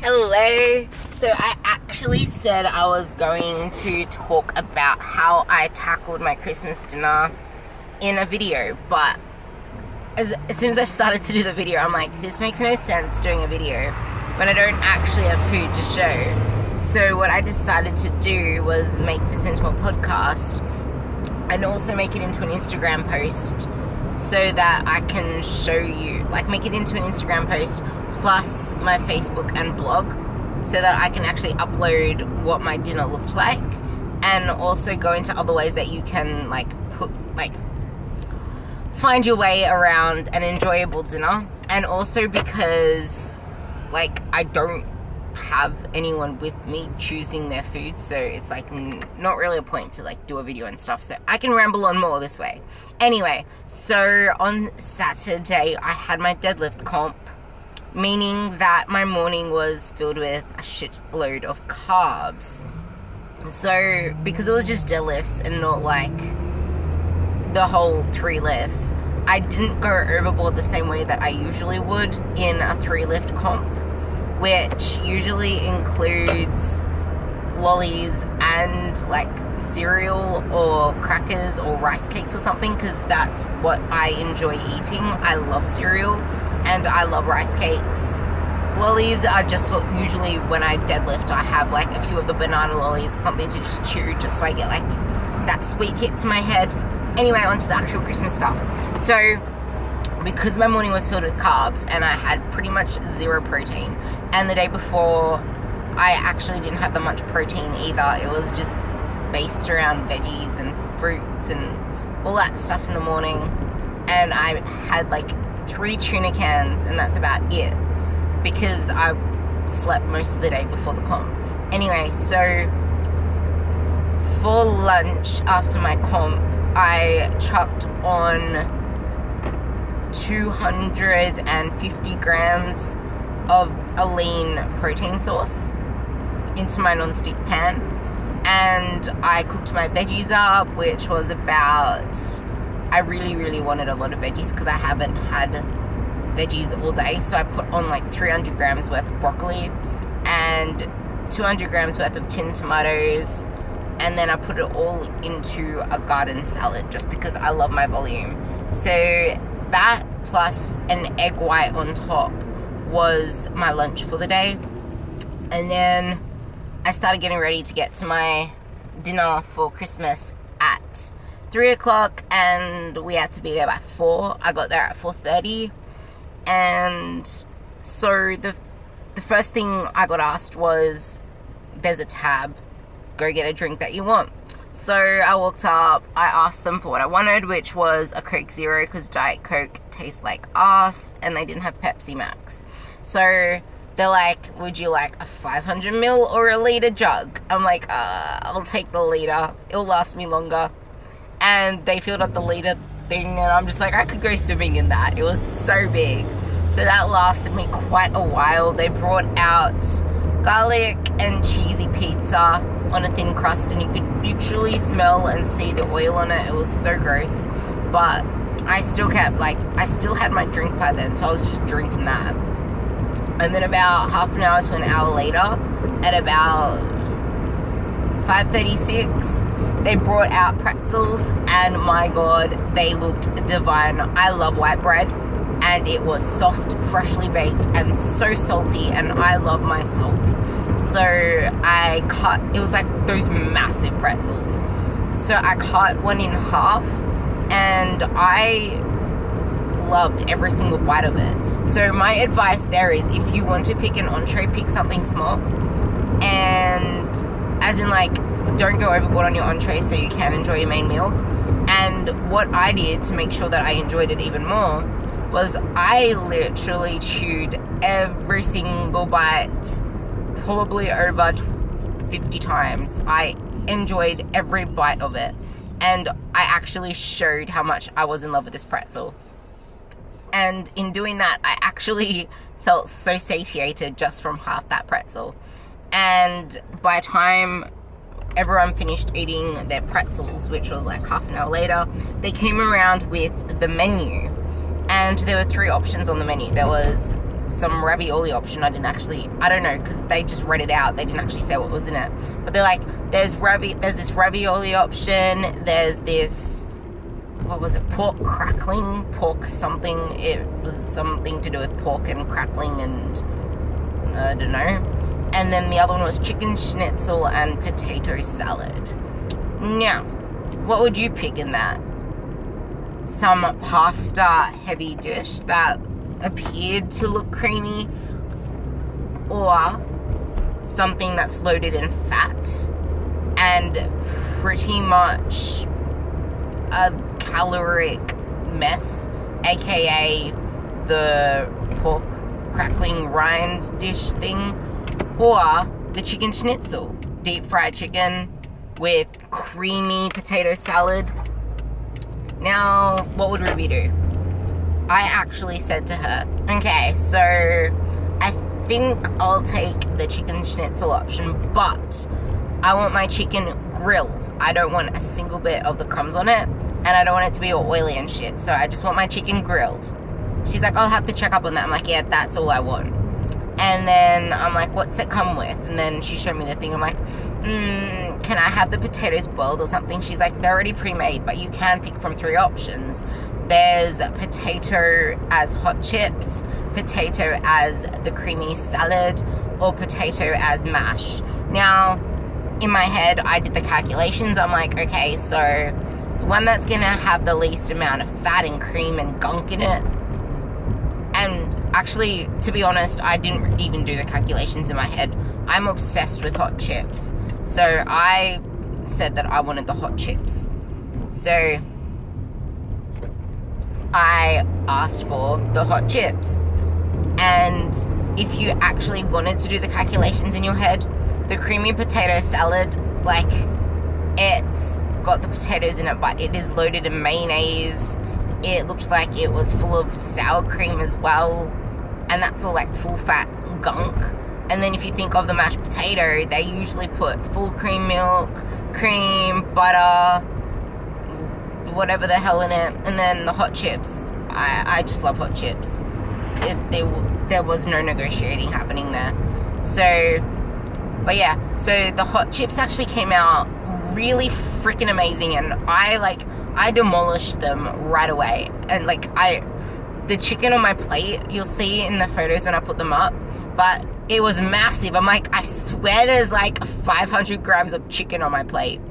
Hello. So I actually said I was going to talk about how I tackled my Christmas dinner in a video, but as soon as I started to do the video, I'm like, this makes no sense doing a video when I don't actually have food to show. So what I decided to do was make this into a podcast and also make it into an Instagram post so that I can show you, like make it into an Instagram post plus my Facebook and blog so that I can actually upload what my dinner looked like, and also go into other ways that you can find your way around an enjoyable dinner. And also because I don't have anyone with me choosing their food, so it's not really a point to do a video and stuff, so I can ramble on more this way. Anyway, so on Saturday I had my deadlift comp, meaning that my morning was filled with a shitload of carbs. So because it was just deadlifts and not the whole 3 lifts, I didn't go overboard the same way that I usually would in a 3 lift comp, which usually includes lollies and cereal or crackers or rice cakes or something, because that's what I enjoy eating. I love cereal and I love rice cakes. Lollies are just what usually when I deadlift I have a few of the banana lollies or something to just chew, just so I get that sweet hit to my head. Anyway, on to the actual Christmas stuff. So because my morning was filled with carbs and I had pretty much zero protein, and the day before I actually didn't have that much protein either, it was just based around veggies and fruits and all that stuff in the morning, and I had 3 tuna cans and that's about it, because I slept most of the day before the comp. Anyway, so for lunch after my comp, I chucked on 250 grams of a lean protein sauce into my non-stick pan, and I cooked my veggies up, which was about, I really wanted a lot of veggies because I haven't had veggies all day, so I put on 300 grams worth of broccoli and 200 grams worth of tinned tomatoes, and then I put it all into a garden salad just because I love my volume. So that plus an egg white on top was my lunch for the day. And then I started getting ready to get to my dinner for Christmas at 3 o'clock, and we had to be there by 4. I got there at 4:30, and so the first thing I got asked was, there's a tab, go get a drink that you want. So I walked up, I asked them for what I wanted, which was a Coke Zero, because Diet Coke tastes like ass, and they didn't have Pepsi Max. So they're like, would you like a 500 ml or a litre jug? I'm like, I'll take the litre, it'll last me longer. And they filled up the litre thing, and I'm just like, I could go swimming in that. It was so big. So that lasted me quite a while. They brought out garlic and cheesy pizza on a thin crust, and you could literally smell and see the oil on it. It was so gross, but I still kept I still had my drink by then, so I was just drinking that. And then about half an hour to an hour later, at about 5:36, they brought out pretzels, and my god, they looked divine. I love white bread, and it was soft, freshly baked, and so salty, and I love my salt. So I cut, it was those massive pretzels. So I cut one in half, and I loved every single bite of it. So my advice there is, if you want to pick an entree, pick something small, and as in don't go overboard on your entree so you can enjoy your main meal. And what I did to make sure that I enjoyed it even more was I literally chewed every single bite, probably over 50 times. I enjoyed every bite of it, and I actually showed how much I was in love with this pretzel. And in doing that, I actually felt so satiated just from half that pretzel. And by the time everyone finished eating their pretzels, which was half an hour later, they came around with the menu. And there were 3 options on the menu. There was some ravioli option. I don't know, because they just read it out. They didn't actually say what was in it. But they're like, there's this ravioli option, there's this, what was it, pork crackling, pork something. It was something to do with pork and crackling and I don't know. And then the other one was chicken schnitzel and potato salad. Now, what would you pick in that? Some pasta heavy dish that appeared to look creamy, or something that's loaded in fat and pretty much a caloric mess, aka the pork crackling rind dish thing, or the chicken schnitzel, deep fried chicken with creamy potato salad. Now, what would Ruby do? I actually said to her, okay, so I think I'll take the chicken schnitzel option, but I want my chicken grilled. I don't want a single bit of the crumbs on it, and I don't want it to be all oily and shit, so I just want my chicken grilled. She's like, I'll have to check up on that. I'm like, yeah, that's all I want. And then I'm like, what's it come with? And then she showed me the thing. I'm like, can I have the potatoes boiled or something? She's like, they're already pre-made, but you can pick from 3 options. There's potato as hot chips, potato as the creamy salad, or potato as mash. Now, in my head, I did the calculations. I'm like, okay, so the one that's gonna have the least amount of fat and cream and gunk in it. And actually, to be honest, I didn't even do the calculations in my head. I'm obsessed with hot chips. So I said that I wanted the hot chips. So I asked for the hot chips. And if you actually wanted to do the calculations in your head, the creamy potato salad, like, it's got the potatoes in it, but it is loaded in mayonnaise. It looked like it was full of sour cream as well, and that's all like full fat gunk. And then if you think of the mashed potato, they usually put full cream milk, cream, butter, whatever the hell in it. And then the hot chips, I just love hot chips. There was no negotiating happening there. So, but yeah, so the hot chips actually came out really freaking amazing, and I demolished them right away. And like, the chicken on my plate, you'll see in the photos when I put them up, but it was massive. I'm like, I swear there's like 500 grams of chicken on my plate.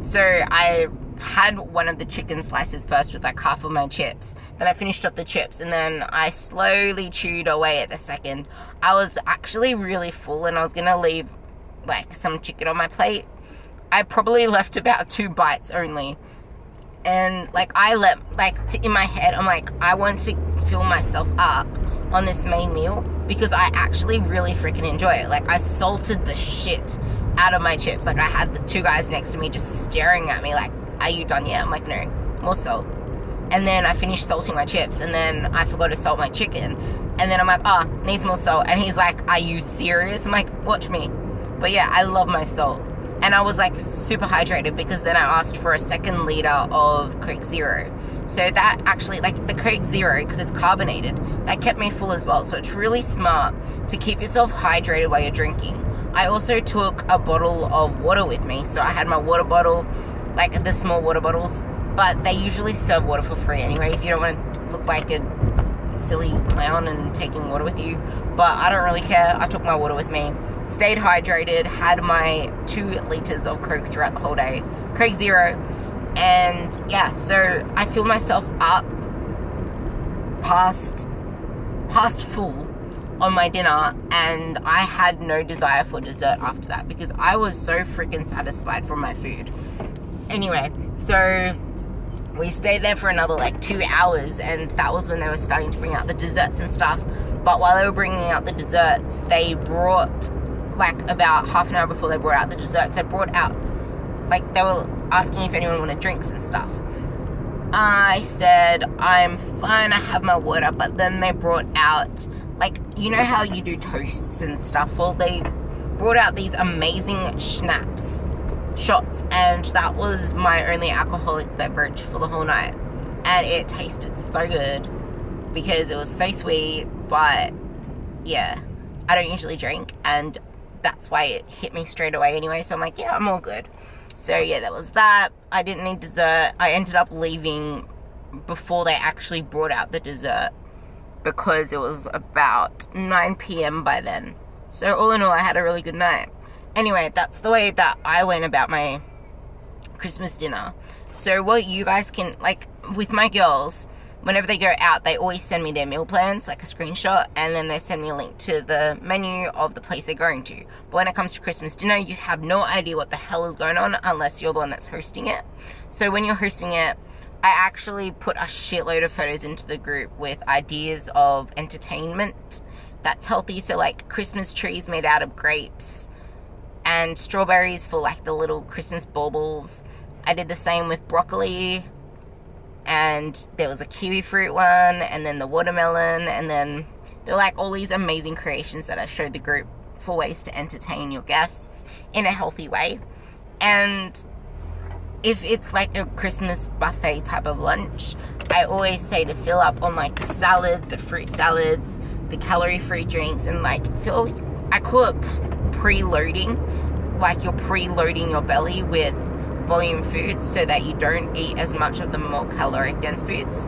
So I had one of the chicken slices first with like half of my chips. Then I finished off the chips, and then I slowly chewed away at the second. I was actually really full, and I was gonna leave like some chicken on my plate. I probably left about 2 bites only. And like, in my head, I'm like, I want to fill myself up on this main meal because I actually really freaking enjoy it. Like, I salted the shit out of my chips. Like, I had the 2 guys next to me just staring at me like, are you done yet? I'm like, no, more salt. And then I finished salting my chips, and then I forgot to salt my chicken. And then I'm like, oh, needs more salt. And he's like, are you serious? I'm like, watch me. But yeah, I love my salt. And I was like super hydrated because then I asked for a 2nd liter of Coke Zero. So that actually, like, the Coke Zero, because it's carbonated, that kept me full as well. So it's really smart to keep yourself hydrated while you're drinking. I also took a bottle of water with me. So I had my water bottle, like the small water bottles, but they usually serve water for free anyway if you don't want to look like a silly clown and taking water with you. But I don't really care. I took my water with me, stayed hydrated, had my 2 liters of Coke throughout the whole day, Coke Zero. And yeah, so I filled myself up past full on my dinner, and I had no desire for dessert after that because I was so freaking satisfied from my food. Anyway, so we stayed there for another like 2 hours, and that was when they were starting to bring out the desserts and stuff. But while they were bringing out the desserts, they brought, like, about half an hour before they brought out the desserts, they brought out, like, they were asking if anyone wanted drinks and stuff. I said, I'm fine, I have my water. But then they brought out, like, you know how you do toasts and stuff? Well, they brought out these amazing schnapps shots, and that was my only alcoholic beverage for the whole night. And it tasted so good because it was so sweet, but yeah, I don't usually drink, and that's why it hit me straight away anyway. So I'm like, yeah, I'm all good. So yeah, that was that. I didn't need dessert. I ended up leaving before they actually brought out the dessert because it was about 9 p.m. by then. So all in all, I had a really good night. Anyway, that's the way that I went about my Christmas dinner. So what you guys can, like, with my girls, whenever they go out, they always send me their meal plans, like a screenshot, and then they send me a link to the menu of the place they're going to. But when it comes to Christmas dinner, you have no idea what the hell is going on unless you're the one that's hosting it. So when you're hosting it, I actually put a shitload of photos into the group with ideas of entertainment that's healthy. So like Christmas trees made out of grapes and strawberries for like the little Christmas baubles. I did the same with broccoli, and there was a kiwi fruit one, and then the watermelon, and then they're like all these amazing creations that I showed the group for ways to entertain your guests in a healthy way. And if it's like a Christmas buffet type of lunch, I always say to fill up on like the salads, the fruit salads, the calorie-free drinks, and like I call it preloading, like you're preloading your belly with volume foods so that you don't eat as much of the more caloric dense foods.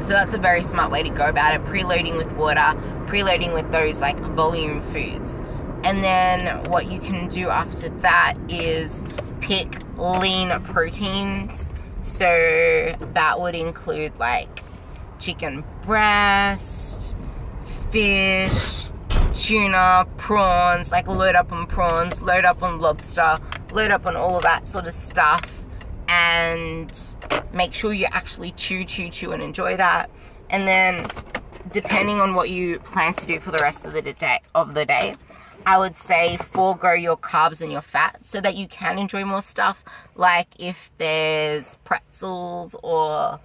So that's a very smart way to go about it, preloading with water, preloading with those like volume foods. And then what you can do after that is pick lean proteins. So that would include like chicken breast, fish, tuna, prawns, like load up on prawns, load up on lobster, load up on all of that sort of stuff, and make sure you actually chew and enjoy that. And then depending on what you plan to do for the rest of the day, I would say forego your carbs and your fat so that you can enjoy more stuff. Like if there's pretzels or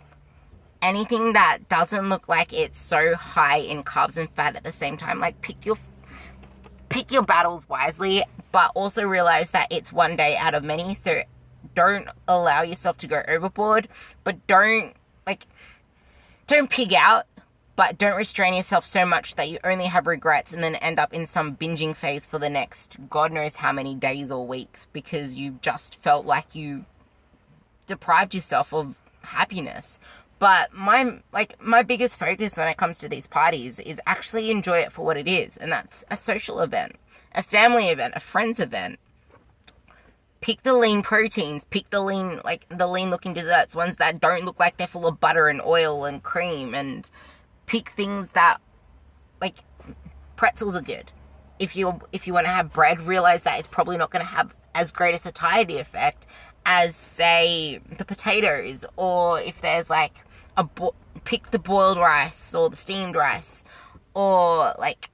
anything that doesn't look like it's so high in carbs and fat at the same time, like pick your battles wisely, but also realize that it's one day out of many. So don't allow yourself to go overboard, but don't pig out, but don't restrain yourself so much that you only have regrets and then end up in some binging phase for the next God knows how many days or weeks because you just felt like you deprived yourself of happiness. But my biggest focus when it comes to these parties is actually enjoy it for what it is. And that's a social event, a family event, a friend's event. Pick the lean proteins, pick the lean looking desserts, ones that don't look like they're full of butter and oil and cream, and pick things that, like, pretzels are good. If you want to have bread, realize that it's probably not going to have as great a satiety effect as, say, the potatoes. Or if there's like pick the boiled rice or the steamed rice. Or like,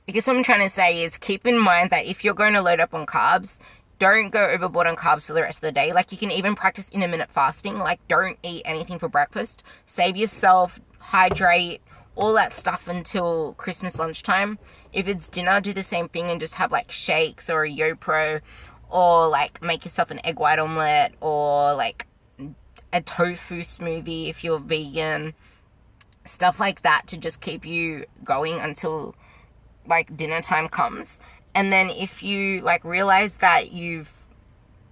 I guess what I'm trying to say is keep in mind that if you're going to load up on carbs, don't go overboard on carbs for the rest of the day. Like, you can even practice intermittent fasting. Like, don't eat anything for breakfast. Save yourself, hydrate, all that stuff until Christmas lunchtime. If it's dinner, do the same thing and just have like shakes or a YoPro, or like make yourself an egg white omelette, or like a tofu smoothie if you're vegan. Stuff like that to just keep you going until like dinner time comes. And then if you like realize that you've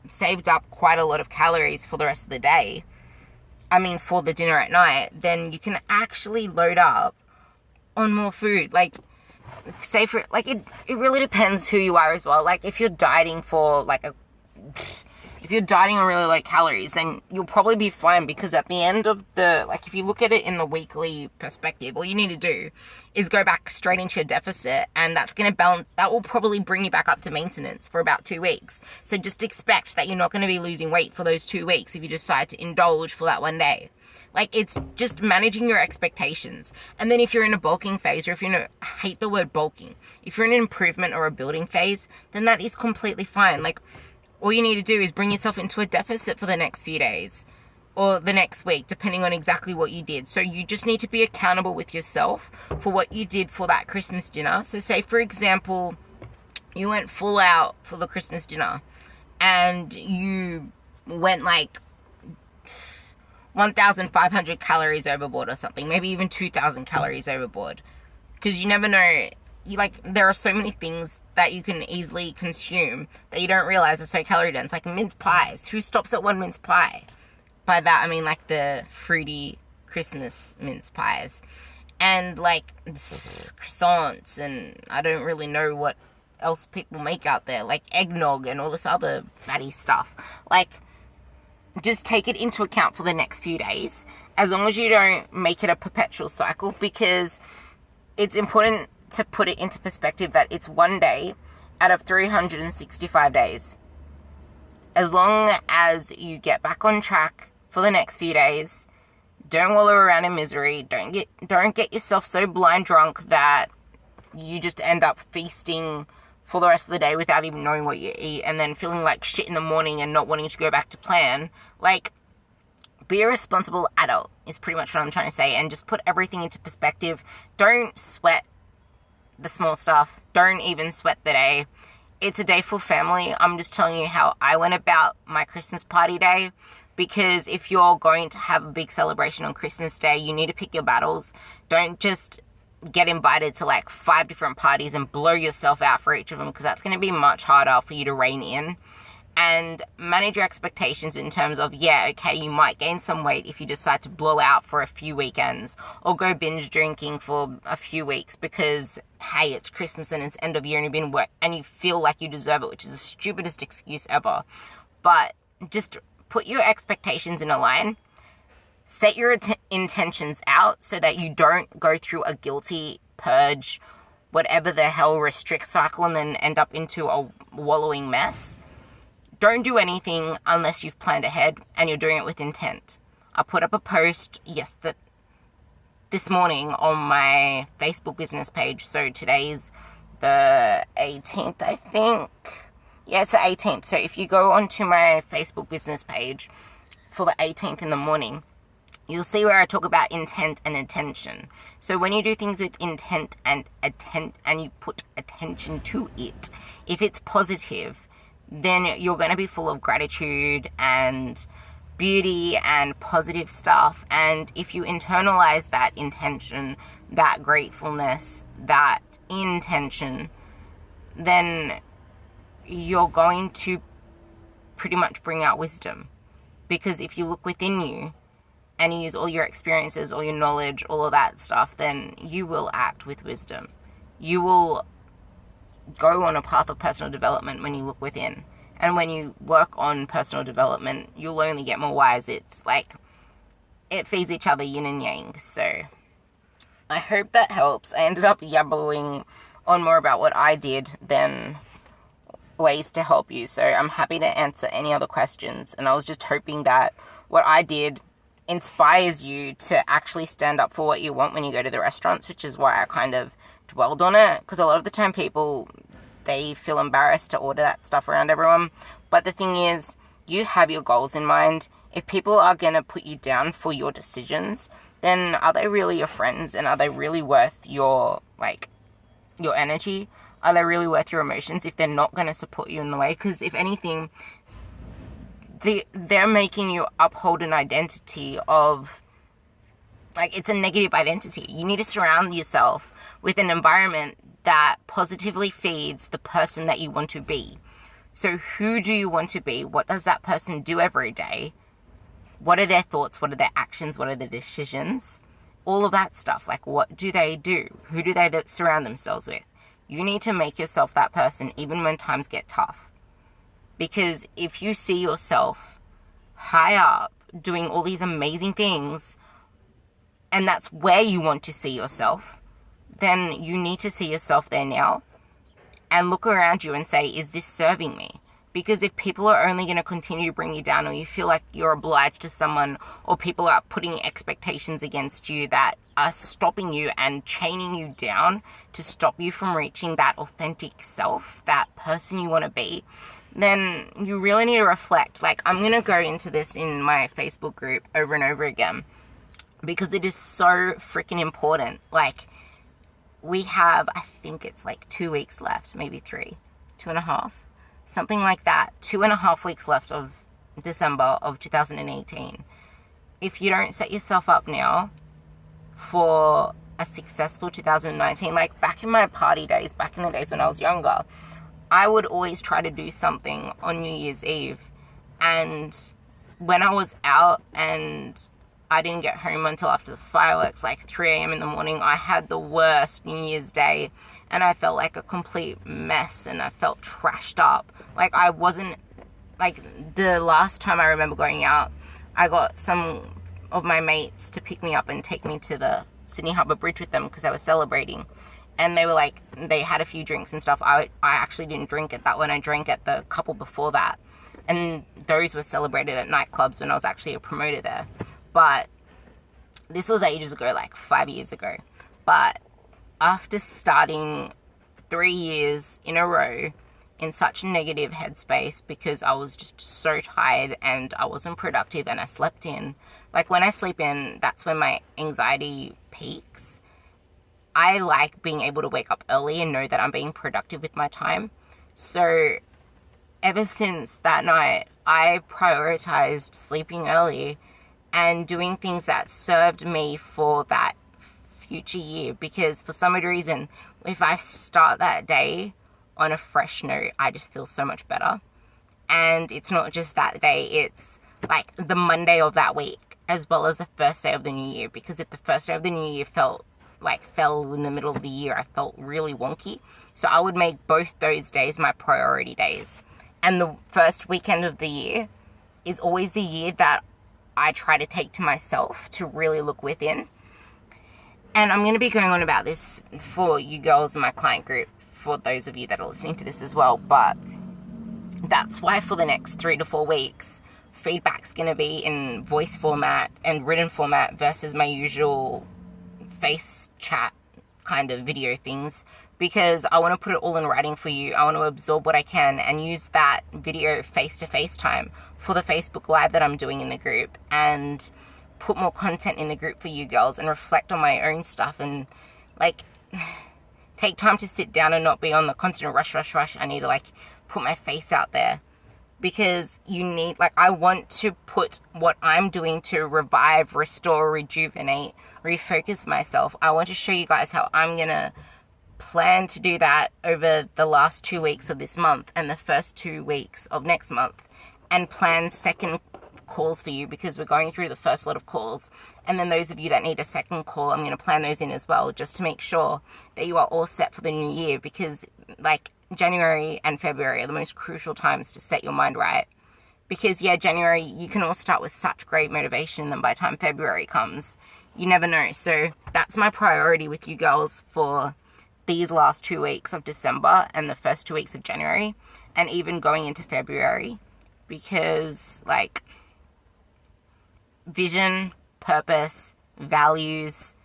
saved up quite a lot of calories for the rest of the day, for the dinner at night, then you can actually load up on more food. Like, say for, like, it really depends who you are as well. Like, if you're dieting for, like, if you're dieting on really low calories, then you'll probably be fine, because at the end of the, like, if you look at it in the weekly perspective, all you need to do is go back straight into your deficit, and that's going to balance, that will probably bring you back up to maintenance for about 2 weeks. So just expect that you're not going to be losing weight for those 2 weeks if you decide to indulge for that one day. Like, it's just managing your expectations. And then if you're in a bulking phase, or if you're in I hate the word bulking, if you're in an improvement or a building phase, then that is completely fine. Like, all you need to do is bring yourself into a deficit for the next few days or the next week, depending on exactly what you did. So you just need to be accountable with yourself for what you did for that Christmas dinner. So say, for example, you went full out for the Christmas dinner and you went like 1,500 calories overboard or something, maybe even 2,000 calories overboard. because you never know. There are so many things that you can easily consume that you don't realize are so calorie dense, like mince pies. Who stops at one mince pie? By that I mean like the fruity Christmas mince pies, and like croissants, and I don't really know what else people make out there, like eggnog and all this other fatty stuff. Like, just take it into account for the next few days, as long as you don't make it a perpetual cycle, because it's important to put it into perspective that it's one day out of 365 days. As long as you get back on track for the next few days, don't wallow around in misery, don't get yourself so blind drunk that you just end up feasting for the rest of the day without even knowing what you eat, and then feeling like shit in the morning and not wanting to go back to plan. Like, be a responsible adult is pretty much what I'm trying to say, and just put everything into perspective. Don't sweat the small stuff. Don't even sweat the day. It's a day for family. I'm just telling you how I went about my Christmas party day, because if you're going to have a big celebration on Christmas Day, you need to pick your battles. Don't just get invited to like 5 different parties and blow yourself out for each of them, because that's going to be much harder for you to rein in. And manage your expectations in terms of, yeah, okay, you might gain some weight if you decide to blow out for a few weekends or go binge drinking for a few weeks because, hey, it's Christmas and it's end of year and you've been work and you feel like you deserve it, which is the stupidest excuse ever. But just put your expectations in a line. Set your intentions out so that you don't go through a guilty purge, whatever the hell, restrict cycle, and then end up into a wallowing mess. Don't do anything unless you've planned ahead and you're doing it with intent. I put up a post this morning on my Facebook business page. So today's the 18th, I think. Yeah, it's the 18th. So if you go onto my Facebook business page for the 18th in the morning, you'll see where I talk about intent and attention. So when you do things with intent and you put attention to it, if it's positive, then you're going to be full of gratitude and beauty and positive stuff. And if you internalize that intention, that gratefulness, that intention, then you're going to pretty much bring out wisdom. Because if you look within you and you use all your experiences, all your knowledge, all of that stuff, then you will act with wisdom. You will go on a path of personal development when you look within. And when you work on personal development, you'll only get more wise. It's like, it feeds each other, yin and yang. So I hope that helps. I ended up yabbling on more about what I did than ways to help you. So I'm happy to answer any other questions. And I was just hoping that what I did inspires you to actually stand up for what you want when you go to the restaurants, which is why I kind of dwelled on it, because a lot of the time people, they feel embarrassed to order that stuff around everyone. But the thing is, you have your goals in mind. If people are going to put you down for your decisions, then are they really your friends? And are they really worth your energy? Are they really worth your emotions if they're not going to support you in the way? Because if anything, they're making you uphold an identity of, it's a negative identity. You need to surround yourself with an environment that positively feeds the person that you want to be. So who do you want to be? What does that person do every day? What are their thoughts? What are their actions? What are their decisions? All of that stuff. What do they do? Who do they surround themselves with? You need to make yourself that person even when times get tough. Because if you see yourself high up doing all these amazing things, and that's where you want to see yourself, then you need to see yourself there now and look around you and say, is this serving me? Because if people are only going to continue to bring you down, or you feel like you're obliged to someone, or people are putting expectations against you that are stopping you and chaining you down to stop you from reaching that authentic self, that person you want to be, then you really need to reflect. I'm going to go into this in my Facebook group over and over again, because it is so freaking important. We have, I think it's 2 weeks left, maybe 3, 2.5, something like that. 2.5 weeks left of December of 2018. If you don't set yourself up now for a successful 2019. Like back in my party days, back in the days when I was younger, I would always try to do something on New Year's Eve. And when I was out and I didn't get home until after the fireworks, like 3 a.m. in the morning, I had the worst New Year's Day, and I felt like a complete mess, and I felt trashed up. Like I wasn't, like the last time I remember going out, I got some of my mates to pick me up and take me to the Sydney Harbour Bridge with them because they were celebrating. And they were like, they had a few drinks and stuff. I actually didn't drink at that one. I drank at the couple before that. And those were celebrated at nightclubs when I was actually a promoter there. But this was ages ago, like 5 years ago. But after starting 3 years in a row in such a negative headspace because I was just so tired and I wasn't productive and I slept in. Like when I sleep in, that's when my anxiety peaks. I like being able to wake up early and know that I'm being productive with my time. So ever since that night, I prioritized sleeping early and doing things that served me for that future year. Because for some odd reason, if I start that day on a fresh note, I just feel so much better. And it's not just that day, it's like the Monday of that week, as well as the first day of the new year. Because if the first day of the new year fell in the middle of the year, I felt really wonky. So I would make both those days my priority days. And the first weekend of the year is always the year that I try to take to myself to really look within. And I'm going to be going on about this for you girls in my client group, for those of you that are listening to this as well. But that's why for the next 3 to 4 weeks, feedback's going to be in voice format and written format versus my usual face chat kind of video things, because I want to put it all in writing for you. I want to absorb what I can and use that video face-to-face time for the Facebook Live that I'm doing in the group, and put more content in the group for you girls and reflect on my own stuff and like take time to sit down and not be on the constant rush. I need to like put my face out there, because you need, like, I want to put what I'm doing to revive, restore, rejuvenate, refocus myself. I want to show you guys how I'm gonna plan to do that over the last 2 weeks of this month and the first 2 weeks of next month, and plan second calls for you, because we're going through the first lot of calls. And then those of you that need a second call, I'm going to plan those in as well, just to make sure that you are all set for the new year, because like January and February are the most crucial times to set your mind right. Because yeah, January, you can all start with such great motivation, and by the time February comes, you never know. So that's my priority with you girls for these last 2 weeks of December and the first 2 weeks of January, and even going into February, because like vision, purpose, values,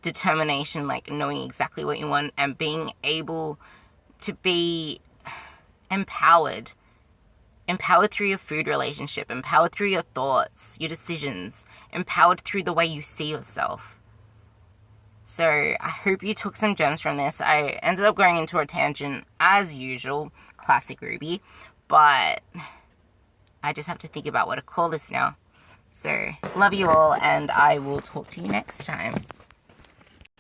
determination, like knowing exactly what you want and being able to be empowered through your food relationship, empowered through your thoughts, your decisions, empowered through the way you see yourself. So I hope you took some gems from this. I ended up going into a tangent as usual, classic Ruby, but I just have to think about what to call this now. So love you all, and I will talk to you next time.